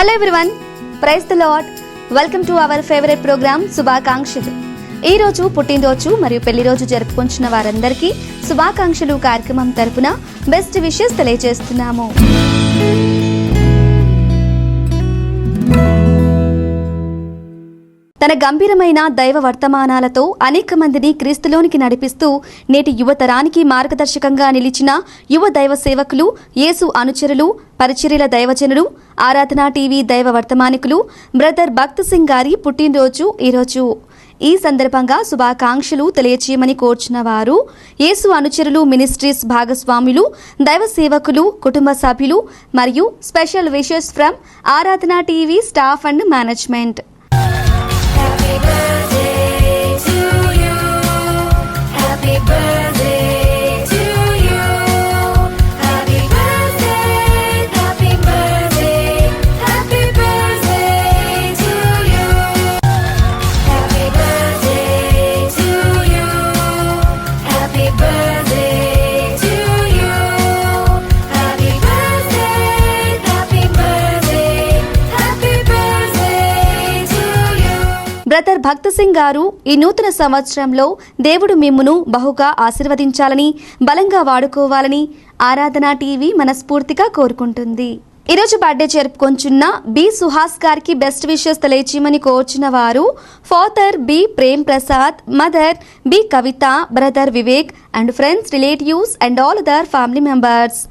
Hello everyone, praise the Lord. Welcome to our favourite programme శుభాకాంక్షలు. ఈ రోజు పుట్టినరోజు మరియు పెళ్లి రోజు జరుపుకుంటున్న వారందరికీ శుభాకాంక్షలు కార్యక్రమం తరపున బెస్ట్ విషెస్ తెలియజేస్తున్నాము. తన గంభీరమైన దైవ వర్తమానాలతో అనేక మందిని క్రీస్తులోనికి నడిపిస్తూ నేటి యువతరానికి మార్గదర్శకంగా నిలిచిన యువ దైవ సేవకులు, యేసు అనుచరులు, పరిచర్యల దైవజనులు, ఆరాధన టీవీ దైవ వర్తమానికులు బ్రదర్ భక్త్ సింగ్ గారి పుట్టినరోజు ఈరోజు. ఈ సందర్భంగా శుభాకాంక్షలు తెలియచేయమని కోర్చిన వారు యేసు అనుచరులు మినిస్ట్రీస్ భాగస్వాములు, దైవ సేవకులు, కుటుంబ సభ్యులు మరియు special wishes from Aradhana TV staff and management. Brother Bhakt Singh garu ఈ నూతన సంవత్సరంలో దేవుడు మిమ్మును బహుగా ఆశీర్వదించాలని, బలంగా వాడుకోవాలని ఆరాధన టీవీ మనస్ఫూర్తిగా కోరుకుంటుంది. ఈరోజు బర్త్డే జరుపుకొంచున్న బి సుహాస్ గారికి బెస్ట్ విషెస్ తెలియచేయమని కోర్చిన వారు father B Prem Prasad, mother B Kavitha, brother Vivek and friends, relatives and all other family members.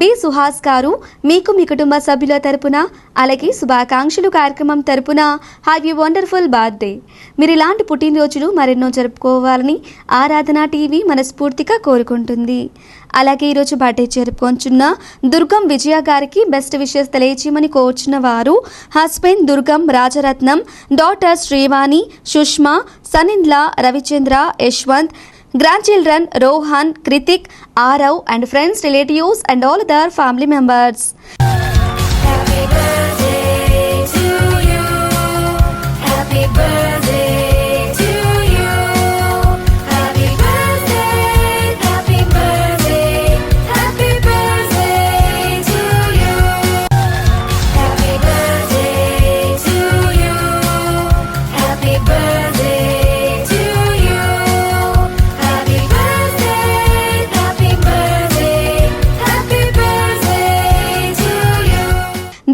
B Suhas గారు మీకు మీ కుటుంబ సభ్యుల తరపున అలాగే శుభాకాంక్షలు కార్యక్రమం తరపున హ్యావ్ యూ వండర్ఫుల్ బర్త్డే. మీరు ఇలాంటి పుట్టినరోజులు మరెన్నో జరుపుకోవాలని ఆరాధన టీవీ మనస్ఫూర్తిగా కోరుకుంటుంది. అలాగే ఈరోజు బర్త్డే జరుపుకొంచున్న దుర్గం విజయ గారికి బెస్ట్ విషెస్ తెలియచేయమని కోర్చిన వారు husband Durgam Rajaratnam, daughter Srivani, Sushma, son in law, Ravichandra, Yashwant, grandchildren Rohan, Kritik, Arav and friends, relatives and all other family members. Happy birthday to you. Happy birthday to you. Happy birthday, happy birthday, happy birthday to you. Happy birthday to you. Happy birthday.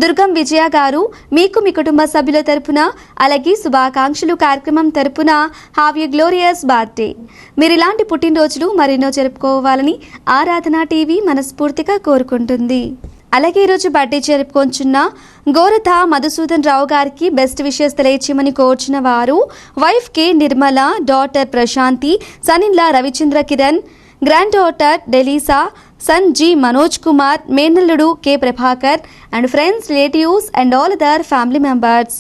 దుర్గం విజయ గారు మీకు మీ కుటుంబ సభ్యుల తరపున అలాగే శుభాకాంక్షలు కార్యక్రమం తరపున have you glorious birthday. మీరు ఇలాంటి పుట్టినరోజులు మరెన్నో జరుపుకోవాలని ఆరాధన టీవీ మనస్ఫూర్తిగా కోరుకుంటుంది. అలాగే ఈరోజు బర్త్డే జరుపుకొంచున్న గోరథ మధుసూదన్ రావు గారికి బెస్ట్ విషెస్ తెలియచేయమని కోర్చిన వారు wife K Nirmala, daughter Prashanti, son in law Ravichandra Kiran, granddaughter Delisa, son G Manoj Kumar, మేనల్లుడు K Prabhakar and friends, relatives and all other family members.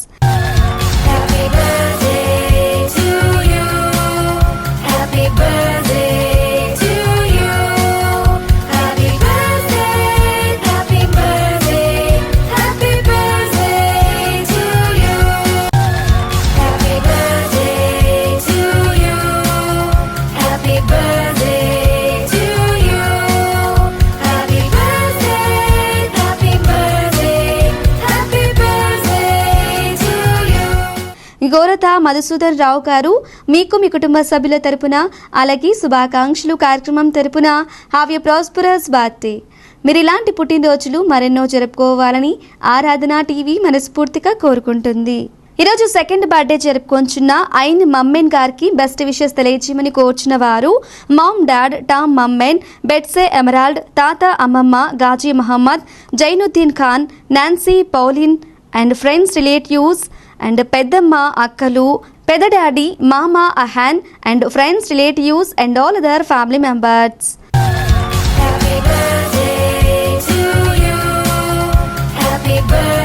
Goratha Madhusudan Rao garu మీకు మీ కుటుంబ సభ్యుల తరపున అలాగే శుభాకాంక్షలు కార్యక్రమం తరపున హ్యావ్ యూ ప్రాస్పరస్ బర్త్డే. మీరు ఇలాంటి పుట్టినరోజులు మరెన్నో జరుపుకోవాలని ఆరాధన టీవీ మనస్ఫూర్తిగా కోరుకుంటుంది. ఈరోజు సెకండ్ బర్త్డే జరుపుకొంచున్న ఐన్ మమ్మెన్ గారికి బెస్ట్ విషెస్ తెలియచేయమని కోర్చిన వారు mom dad Tom Mammen, Betsy Emerald, తాత అమ్మమ్మ, Ghazi Mohammed, Zainuddin Khan, Nancy, Pauline and friends, relatives and పెద్దమ్మ, అక్కలు, పెద్ద డాడీ, మామ Ahan and friends, relatives and all other family members. Happy birthday to you. Happy birthday.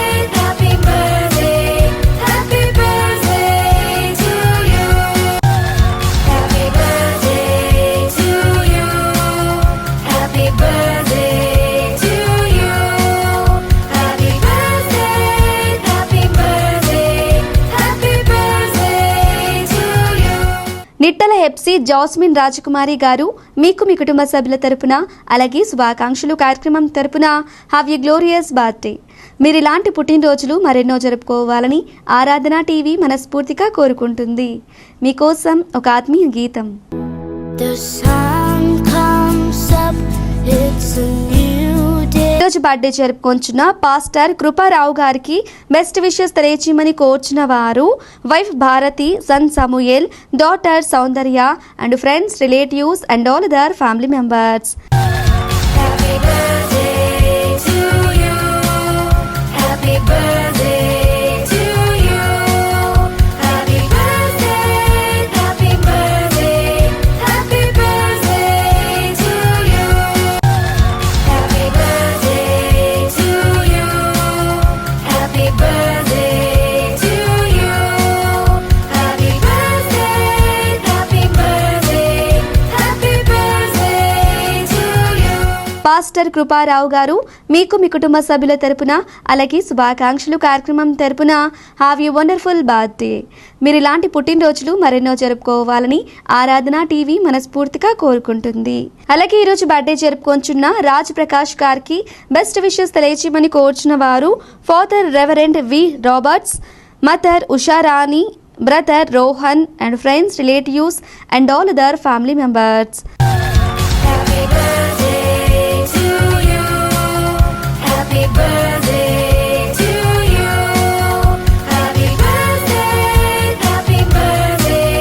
happy birthday, happy birthday to you. Happy birthday to you. Happy birthday to you. Happy birthday, happy birthday, happy birthday to you. Nittala Hepsi Jasmine Rajakumari garu మీకు మీ కుటుంబ సభ్యుల తరపున అలాగే శుభాకాంక్షలు కార్యక్రమం తరపున have a glorious birthday. మీరు ఇలాంటి పుట్టినరోజులు మరెన్నో జరుపుకోవాలని ఆరాధన టీవీ మనస్ఫూర్తిగా కోరుకుంటుంది. మీకోసం ఒక ఆత్మీయ గీతం. The sun comes up, it's a new day. ఈరోజు బర్త్డే జరుపుకొంచున్న పాస్టర్ కృపారావు గారికి బెస్ట్ విషెస్ తెలియచేయమని కోర్చిన వారు wife Bharathi, son Samuel, daughter Soundarya and friends, relatives and all other family members. Happy birthday to you. Happy birthday to you. Happy birthday, pastor Krupa Rao గారు మీకు మీ కుటుంబ సభ్యుల తరపున అలాగే శుభాకాంక్షలు కార్యక్రమం తరపున హ్యావ్ యూ వండర్ఫుల్ బర్త్డే. మీరు ఇలాంటి పుట్టినరోజులు మరెన్నో జరుపుకోవాలని ఆరాధన టీవీ మనస్ఫూర్తిగా కోరుకుంటుంది. అలాగే ఈరోజు బర్త్డే జరుపుకొంచున్న రాజ్ ప్రకాష్ గారికి బెస్ట్ విషెస్ తెలియచేయమని కోరుచున్న వారు father reverend V Roberts, mother Usharani, brother Rohan and friends, relatives and all other family members. Happy birthday to you. Happy birthday to you. Happy birthday, happy birthday,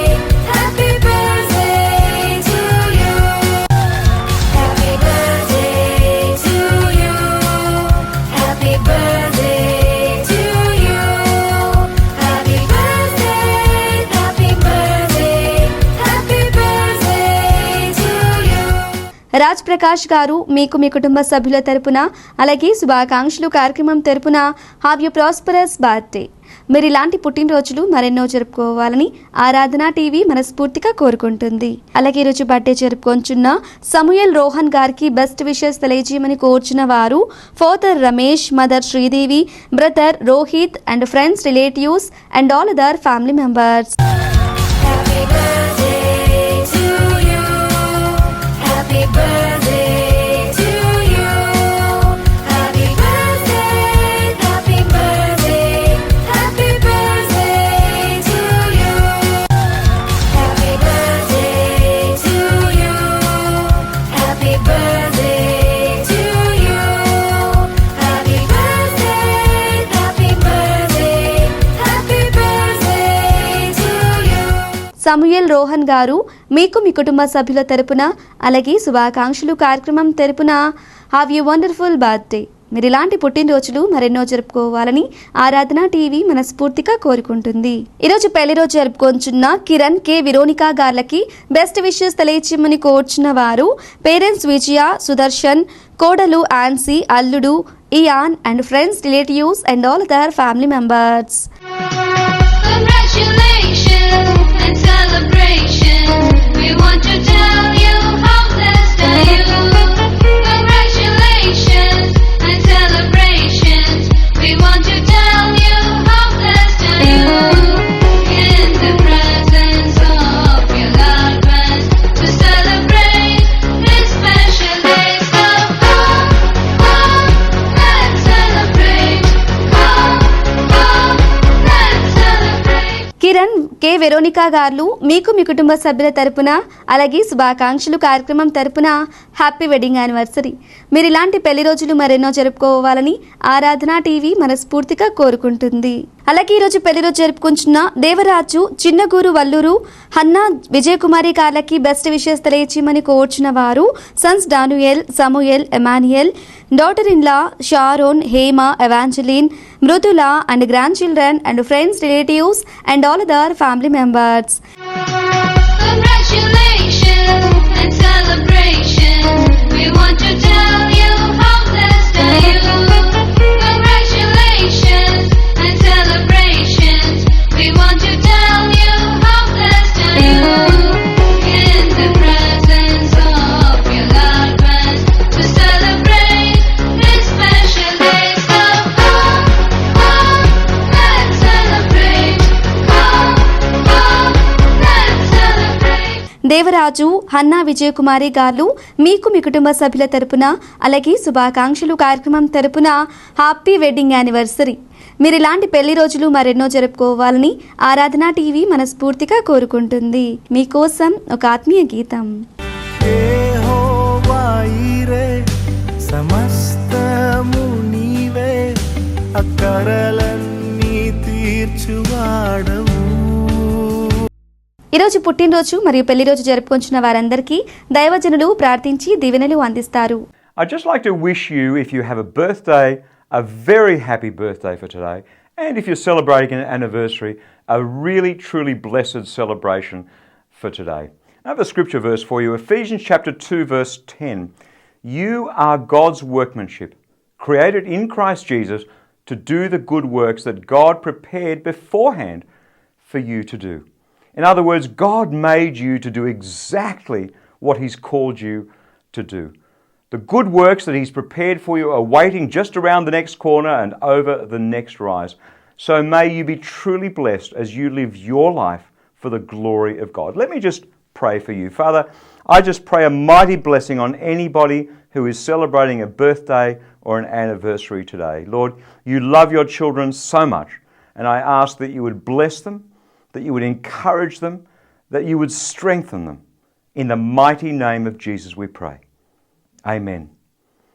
happy birthday to you. Happy birthday to you. Happy birthday to you. Happy birthday, happy birthday, happy birthday to you. Raj Prakash గారు మీకు మీ కుటుంబ సభ్యుల తరపున అలాగే శుభాకాంక్షలు కార్యక్రమం తరపున have you prosperous birthday. మీరు ఇలాంటి పుట్టినరోజులు మరెన్నో జరుపుకోవాలని ఆరాధన టీవీ మనస్ఫూర్తిగా కోరుకుంటుంది. అలాగే ఈరోజు బర్త్డే జరుపుకొంచున్న సమూయల్ రోహన్ గారికి బెస్ట్ విషెస్ తెలియజేయమని కోరుచున్న వారు father Ramesh, mother Sridevi, brother Rohit and friends, relatives and all other family members. Happy birthday to you. Happy birthday to you. Happy birthday, happy birthday, happy birthday to you. Happy birthday to you. Happy birthday to you. Happy birthday, happy birthday, happy birthday to you. Samuel Rohan గారు మీకు మీ కుటుంబ సభ్యుల తరపున అలాగే శుభాకాంక్షలు కార్యక్రమం తరపున have you wonderful birthday. మీరు ఇలాంటి పుట్టినరోజులు మరెన్నో జరుపుకోవాలని ఆరాధన టీవీ మనస్ఫూర్తిగా కోరుకుంటుంది. ఈరోజు పెళ్లి రోజు జరుపుకొంచున్న కిరణ్ కే విరోనికా గార్లకి బెస్ట్ విషెస్ తెలియచేయమని కోరుచున్న వారు పేరెంట్స్ విజయ, సుదర్శన్, కోడలు ఆన్సీ, అల్లుడు Ian and friends, relatives and all other family members. Congratulations and celebration. We want to tell you how blessed are you. Congratulations and celebrations. We want to tell you how blessed are you. In the presence of your loved ones to celebrate this special day. So come, let's celebrate. Come, let's celebrate. Kiran K Veronica గారు మీకు మీ కుటుంబ సభ్యుల తరపున అలాగే శుభాకాంక్షలు కార్యక్రమం తరపున happy wedding anniversary. మీరు ఇలాంటి పెళ్లి రోజులు మరెన్నో జరుపుకోవాలని ఆరాధన టీవీ మనస్ఫూర్తిగా కోరుకుంటుంది. అలాగే ఈరోజు పెళ్లి రోజు జరుపుకుంటున్న దేవరాజు, చిన్నగూరు వల్లూరు, హన్నా, విజయకుమారి గార్లకి బెస్ట్ విషెస్ తెలియచేయమని కోరుచున్న వారు sons Daniel, Samuel, Emmanuel, daughter in law Sharon, Hema, Evangeline, Mrudula and grandchildren and friends, relatives and all other family members. Congratulations and celebration. We want to tell you how blessed are you. Congratulations and celebrations. We want to tell you how blessed are you. In the presence of your loved ones to celebrate this special day. So come, let's celebrate. Come, let's celebrate. Devaraju, Hannah, Vijayakumari గారు మీకు మీ కుటుంబ సభ్యుల తరపున అలాగే శుభాకాంక్షలు కార్యక్రమం తరపున happy wedding anniversary. మీరు ఇలాంటి పెళ్లి రోజులు మరెన్నో జరుపుకోవాలని ఆరాధన టీవీ మనస్ఫూర్తిగా కోరుకుంటుంది. మీకోసం ఒక ఆత్మీయ గీతం. యెహోవా ఈరే సమస్తము నీవే, అక్కరలన్నీ తీర్చువాడవు. ఈరోజు పుట్టినరోజు మరియు పెళ్లి రోజు జరుపుకొంచున్న వారందరికీ దైవజనులు ప్రార్థించి దీవెనలు అందిస్తారు. I'd just like to wish you, if you have a birthday, a very happy birthday for today. And if you're celebrating an anniversary, a really, truly blessed celebration for today. I have a scripture verse for you, Ephesians chapter 2, verse 10. You are God's workmanship, created in Christ Jesus to do the good works that God prepared beforehand for you to do. In other words, God made you to do exactly what He's called you to do. The good works that He's prepared for you are waiting just around the next corner and over the next rise. So may you be truly blessed as you live your life for the glory of God. Let me just pray for you. Father, I just pray a mighty blessing on anybody who is celebrating a birthday or an anniversary today. Lord, you love your children so much, and I ask that you would bless them, that you would encourage them, that you would strengthen them. In the mighty name of Jesus we pray. Amen.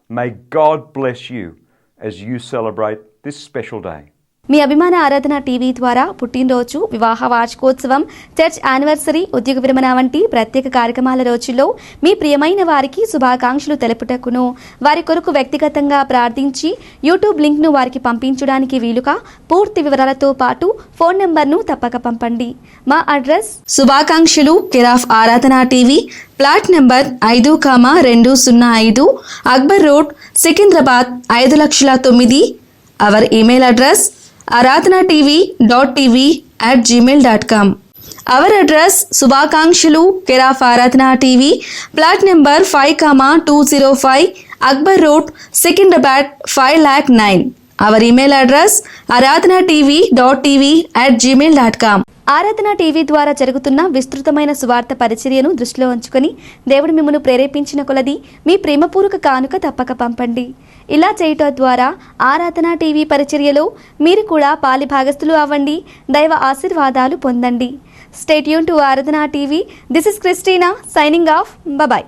May God bless you as you celebrate this special day. మీ అభిమాన ఆరాధన TV ద్వారా పుట్టినరోజు, వివాహ వార్షికోత్సవం, church anniversary, ఉద్యోగ విరమణ వంటి ప్రత్యేక కార్యక్రమాల రోజుల్లో మీ ప్రియమైన వారికి శుభాకాంక్షలు తెలుపుటకును, వారి కొరకు వ్యక్తిగతంగా ప్రార్థించి యూట్యూబ్ లింక్ను వారికి పంపించడానికి వీలుగా పూర్తి వివరాలతో పాటు ఫోన్ నెంబర్ను తప్పక పంపండి. మా అడ్రస్ శుభాకాంక్షలు కేర్ ఆఫ్ ఆరాధన TV, plot number 5,205, Akbar road, Secunderabad 5,09,000. Hour email address aradhanatv.tv@gmail.com. Our address శుభాకాంక్షలు కేర్ ఆఫ్ ఆరాధన TV, plot number 5,205, Akbar road, Secunderabad 5,09,000. Our email address aradhanatv.tv@gmail.com. ఆరాధన టీవీ ద్వారా జరుగుతున్న విస్తృతమైన సువార్త పరిచర్యను దృష్టిలో ఉంచుకొని దేవుడు మిమ్మల్ని ప్రేరేపించిన కొలది మీ ప్రేమపూర్వక కానుక తప్పక పంపండి. ఇలా చేయటం ద్వారా ఆరాధన టీవీ పరిచర్యలో మీరు కూడా పాలి భాగస్థులు అవ్వండి, దైవ ఆశీర్వాదాలు పొందండి. Stay tune to Aradhana TV. This is Christina signing off. Bye.